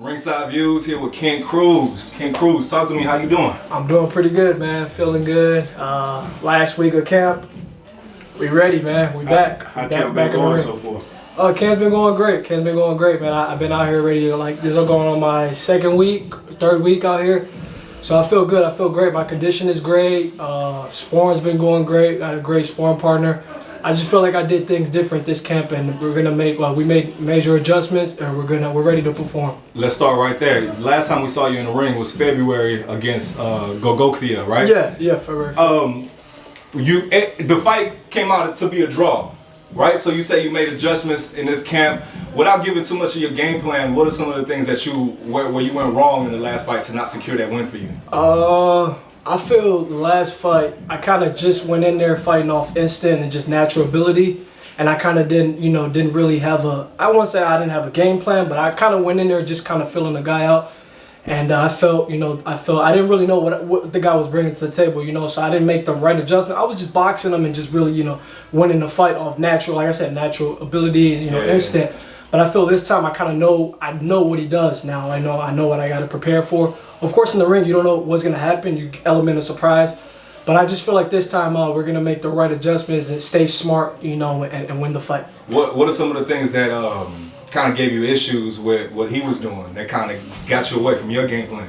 Ringside Views here with Kent Cruz. Kent Cruz, talk to me. How you doing? I'm doing pretty good, man. Feeling good. Last week of camp, we ready, man. We back. How camp been going so far? Camp's been going great. Camp's been going great, man. I've been out here already. This is going on my second week, third week out here. So I feel good. I feel great. My condition is great. Sparring's been going great. Got a great sparring partner. I just feel like I did things different this camp, and we're gonna we made major adjustments, and we're ready to perform. Let's start right there. Last time we saw you in the ring was February against Gogokhia, right? Yeah, February. The fight came out to be a draw, right? So you say you made adjustments in this camp. Without giving too much of your game plan, what are some of the things that where you went wrong in the last fight to not secure that win for you? I feel the last fight, I kind of just went in there fighting off instinct and just natural ability, and I kind of didn't really have I won't say I didn't have a game plan, but I kind of went in there just kind of feeling the guy out, and I felt I didn't really know what the guy was bringing to the table, so I didn't make the right adjustment. I was just boxing him and just really, winning the fight off natural, like I said, natural ability and instinct. But I feel this time I know what he does now. I know what I got to prepare for. Of course, in the ring, you don't know what's going to happen. You element of surprise. But I just feel like this time we're going to make the right adjustments and stay smart, and win the fight. What are some of the things that kind of gave you issues with what he was doing that kind of got you away from your game plan?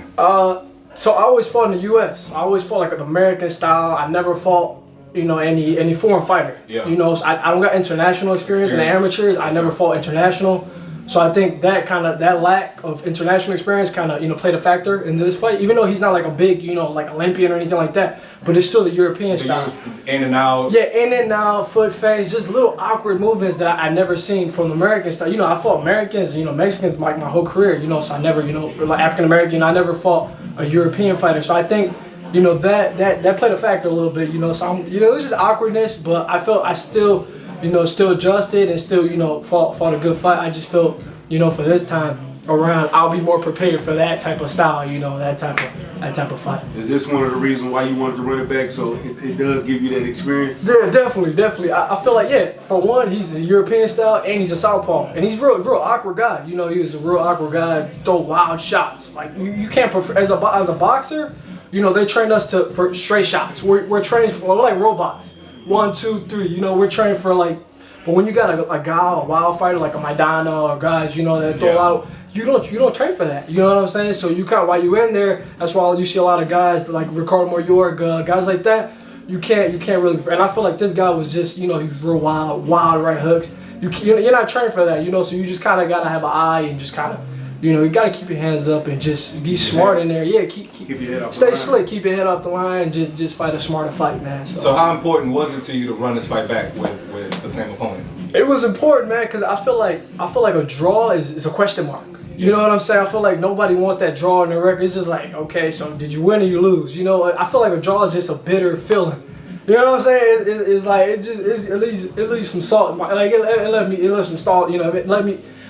So I always fought in the U.S. I always fought like an American style. I never fought, any foreign fighter. Yeah. So I don't got international experience in the amateurs. I never fought international. So I think that lack of international experience kind of, played a factor in this fight. Even though he's not like a big, like Olympian or anything like that, but it's still the European style. In and out. Yeah, in and out, foot face, just little awkward movements that I never seen from the American style. I fought Americans, Mexicans like my whole career, so I never, like African American, I never fought a European fighter. So I think, that played a factor a little bit, so I'm, it was just awkwardness, but I felt I still adjusted and still, fought a good fight. I just felt, for this time around, I'll be more prepared for that type of style, that type of fight. Is this one of the reasons why you wanted to run it back, so it does give you that experience? Yeah, definitely. I feel like, for one, he's a European style and he's a southpaw, and he's real awkward guy. He was a real awkward guy, throw wild shots. Like you can't prepare as a boxer. They train us for straight shots. We're trained we're like robots. 1, 2, 3. We're trained for but when you got a guy, a wild fighter like a Maidana or guys, that throw out, you don't train for that. You know what I'm saying? So you while you in there, that's why you see a lot of guys like Ricardo Mayorga, guys like that. You can't really. And I feel like this guy was just, he's real wild right hooks. You're not trained for that, So you just kind of gotta have an eye and just kind of. You gotta keep your hands up and just be smart in there. Yeah, keep your head off. Stay slick, keep your head off the line. Just fight a smarter fight, man. So how important was it to you to run this fight back with the same opponent? It was important, man, because I feel like a draw is a question mark. You know what I'm saying? I feel like nobody wants that draw in the record. It's just like, okay, so did you win or you lose? I feel like a draw is just a bitter feeling. You know what I'm saying? It's like it leaves some salt. It left some salt.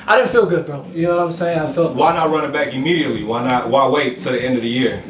I didn't feel good, bro. You know what I'm saying? I felt. Why not run it back immediately? Why wait till the end of the year?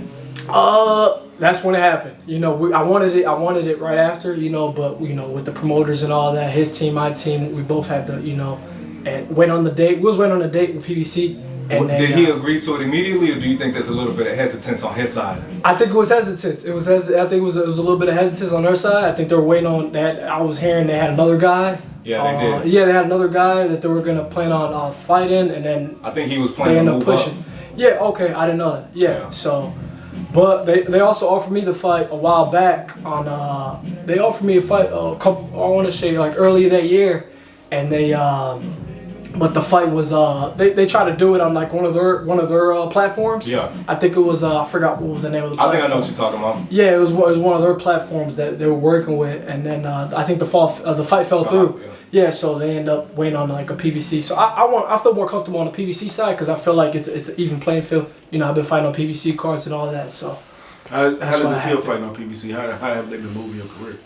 That's when it happened. I wanted it right after. But with the promoters and all that, his team, my team, we both had to, and went on the date. We was went on a date with PBC. And did he agree to it immediately, or do you think there's a little bit of hesitance on his side? I think it was hesitance. I think it was a little bit of hesitance on their side. I think they were waiting on that. I was hearing they had another guy. Yeah, they did. Yeah, they had another guy that they were gonna plan on fighting, and then I think he was planning to move pushing. Up. Yeah, okay, I didn't know that. Yeah. So, but they also offered me the fight a while back on. They offered me a fight a couple. I want to say like earlier that year, and they. But the fight was they tried to do it on like one of their platforms. Yeah. I think it was I forgot what was the name of the platform. I think I know what you're talking about. Yeah, it was one of their platforms that they were working with, and then I think the fight fell through. Yeah, so they end up waiting on like a PBC. So I feel more comfortable on the PBC side because I feel like it's an even playing field. I've been fighting on PBC cards and all that. So. How does it feel fighting on PBC? How have they been moving your career?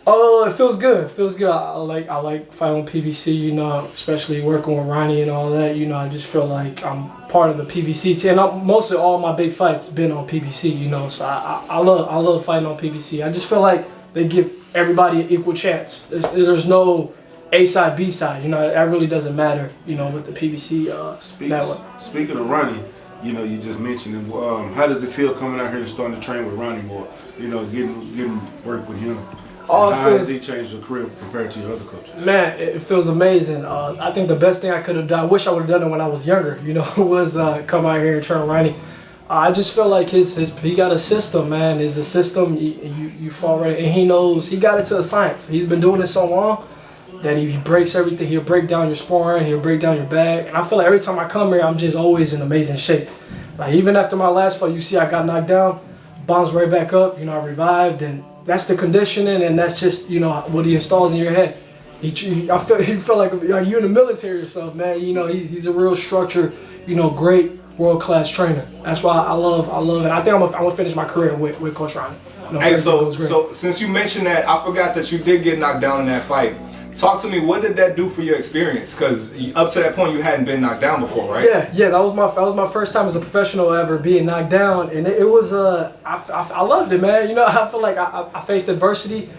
It feels good. It feels good. I like fighting on PBC. Especially working with Ronnie and all that. I just feel like I'm part of the PBC team. And mostly all my big fights been on PBC. So I love fighting on PBC. I just feel like they give everybody an equal chance. There's no A side, B side. That really doesn't matter. With the PBC network. Speaking of Ronnie, you know, you just mentioned him. How does it feel coming out here and starting to train with Ronnie more? You know, getting work with him. How has he changed your career compared to your other coaches? Man, it feels amazing. I think the best thing I could have done, I wish I would have done it when I was younger, you know, was come out here and train Ronnie. I just feel like he got a system, man. There's a system, you fall right, and he knows, he got it to a science. He's been doing it so long that he breaks everything. He'll break down your sparring, he'll break down your bag. And I feel like every time I come here, I'm just always in amazing shape. Like even after my last fight, you see I got knocked down, bounced right back up, you know, I revived, and that's the conditioning, and that's just, you know, what he installs in your head. He feel like you in the military or something, man. You know, he's a real structured, you know, great world-class trainer. That's why I love it. I think I'm gonna finish my career with Coach Ronnie. You know, hey, so since you mentioned that, I forgot that you did get knocked down in that fight. Talk to me. What did that do for your experience? Because up to that point, you hadn't been knocked down before, right? Yeah. That was my first time as a professional ever being knocked down, and it was I loved it, man. You know, I feel like I faced adversity,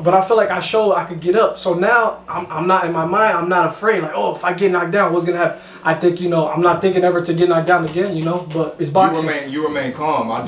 but I feel like I showed I could get up. So now I'm not, in my mind, I'm not afraid. Like, oh, if I get knocked down, what's gonna happen? I think, you know, I'm not thinking ever to get knocked down again, you know, but it's boxing. You remain calm. I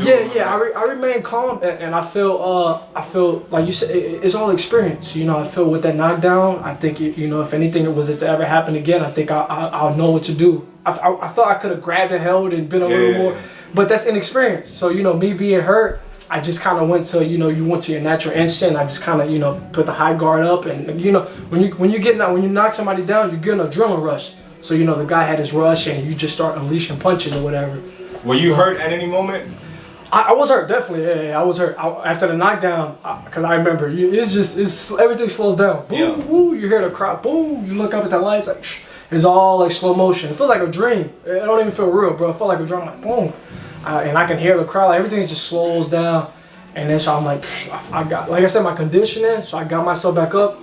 remain calm, and I feel like you said, it's all experience. You know, I feel with that knockdown, I think, you know, if anything was it to ever happen again, I think I'll know what to do. I felt I could have grabbed and held and been a little more, but that's inexperience. So, you know, me being hurt, I just kind of went to, you know, you went to your natural instinct. I just kind of, you know, put the high guard up, and you know, when you knock somebody down, you get an adrenaline rush. So, you know, the guy had his rush, and you just start unleashing punches or whatever. Were you hurt at any moment? I was hurt, definitely. Yeah, I was hurt after the knockdown, because I remember everything slows down. Boom, woo, you hear the crowd. Boom, you look up at the lights, like it's all like slow motion. It feels like a dream. It don't even feel real, bro. It felt like a dream. Like boom. And I can hear the crowd, like everything just slows down, and then so I'm like, I got, like I said, my conditioning, so I got myself back up.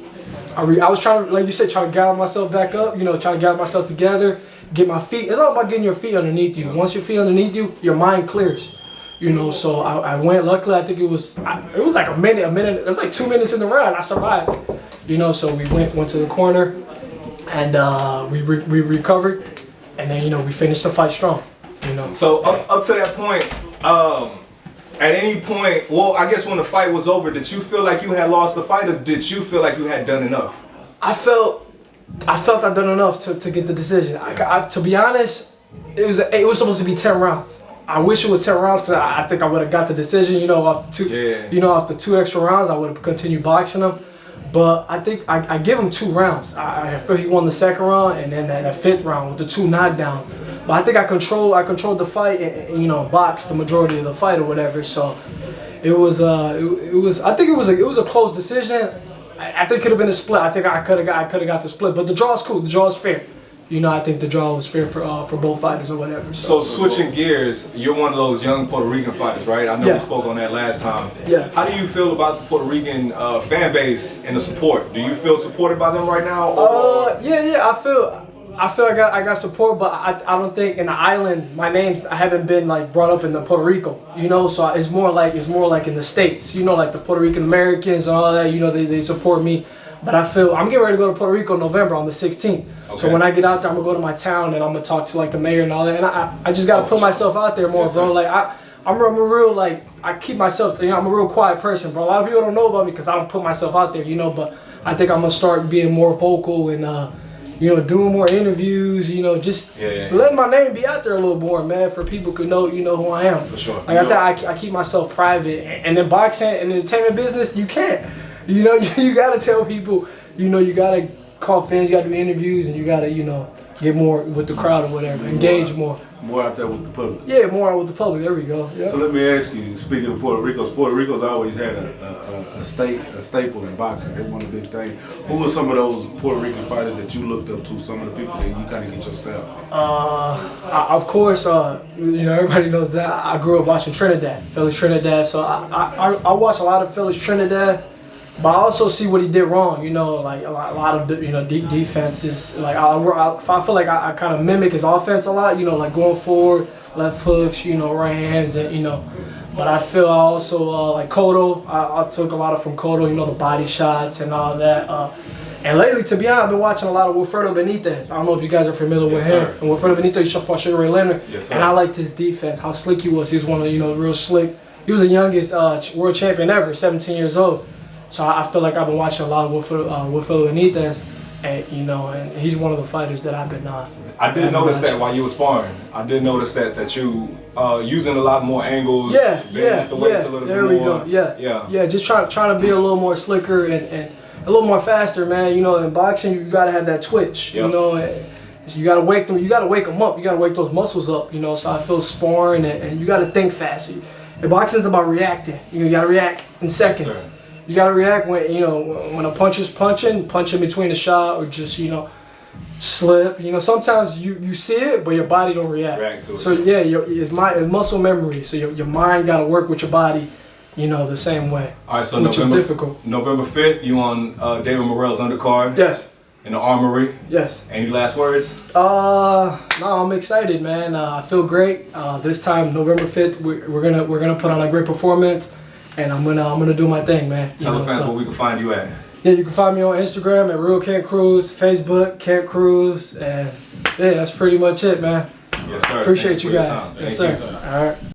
I was trying to, like you said, try to gather myself back up, you know, try to gather myself together, get my feet. It's all about getting your feet underneath you. Once your feet underneath you, your mind clears, you know. So I went. Luckily, I think it was like a minute. It was like 2 minutes in the round. I survived, you know. So we went to the corner, and we recovered, and then, you know, we finished the fight strong. You know. So up to that point, at any point, well, I guess when the fight was over, did you feel like you had lost the fight, or did you feel like you had done enough? I felt I'd done enough to get the decision. To be honest, it was supposed to be 10 rounds. I wish it was 10 rounds, because I think I would have got the decision. You know, after after 2 extra rounds, I would have continued boxing him. But I think I give him 2 rounds. I feel he won the second round, and then that 5th round with the 2 knockdowns. But I think I controlled the fight, and you know, boxed the majority of the fight or whatever. So it was I think it was a close decision. I think it could have been a split. I think I could have got the split. But the draw is cool. The draw is fair. You know, I think the draw was fair for both fighters or whatever. So switching gears, you're one of those young Puerto Rican fighters, right? I know we spoke on that last time. Yeah. How do you feel about the Puerto Rican fan base and the support? Do you feel supported by them right now? Yeah. I feel I got support, but I don't think in the island I haven't been like brought up in the Puerto Rico, you know. So it's more like in the States, you know, like the Puerto Rican Americans and all that. You know, they support me. But I feel I'm getting ready to go to Puerto Rico in November on the 16th. Okay. So when I get out there, I'm gonna go to my town and I'm gonna talk to like the mayor and all that. And I just gotta put myself out there more, bro. Like I'm a real, like, I keep myself, you know, I'm a real quiet person, bro. A lot of people don't know about me because I don't put myself out there, you know. But I think I'm gonna start being more vocal and you know, doing more interviews, you know, just letting my name be out there a little more, man, for people could know, you know, who I am. For sure. Like I said, I keep myself private, and in boxing and entertainment business, you can't. You know, you gotta tell people, you know, you gotta call fans, you gotta do interviews, and you gotta, you know, get more with the crowd or whatever, engage more. More out there with the public. Yeah, more out with the public. There we go. Yep. So let me ask you, speaking of Puerto Rico's always had a staple in boxing. They won a big thing. Who were some of those Puerto Rican fighters that you looked up to? Some of the people that you kind of get your style from? Of course, you know, everybody knows that I grew up watching Phillies Trinidad. So I watch a lot of Phillies Trinidad. But I also see what he did wrong, you know, like a lot of, you know, deep defenses. Like I feel like I kind of mimic his offense a lot, you know, like going forward, left hooks, you know, right hands, and you know. But I feel I also like Cotto. I took a lot from Cotto, you know, the body shots and all that. And lately, to be honest, I've been watching a lot of Wilfredo Benitez. I don't know if you guys are familiar with him. Sir. And Wilfredo Benitez, he fought Sugar Ray Leonard. Yes, sir. And I liked his defense, how slick he was. He was one of, real slick. He was the youngest world champion ever, 17 years old. So I feel like I've been watching a lot of Wilfredo Benitez. And, and he's one of the fighters that I've been I did notice that while you were sparring. I did notice that you using a lot more angles. Bending at the waist a little bit more. There we go. Yeah. Just trying to be a little more slicker and a little more faster, man. In boxing, you gotta have that twitch. Yep. So you gotta wake them. You gotta wake them up. You gotta wake those muscles up. So I feel sparring, and you gotta think faster. And boxing's about reacting. You gotta react in seconds. Yes, you gotta react when when a puncher's punch in between a shot, or just slip. Sometimes you see it, but your body don't react. To it. So yeah, it's muscle memory. So your mind gotta work with your body, the same way. All right, so which is difficult. November 5th, you on David Morrell's undercard. Yes. In the Armory. Yes. Any last words? No, I'm excited, man. I feel great. This time, November 5th, we're gonna put on a great performance, and I'm gonna do my thing, man. Tell the fans where we can find you at. Yeah, you can find me on Instagram at Real Kent Cruz, Facebook Kent Cruz, and yeah, that's pretty much it, man. Yes, sir. Appreciate you guys. Yes, sir. All right.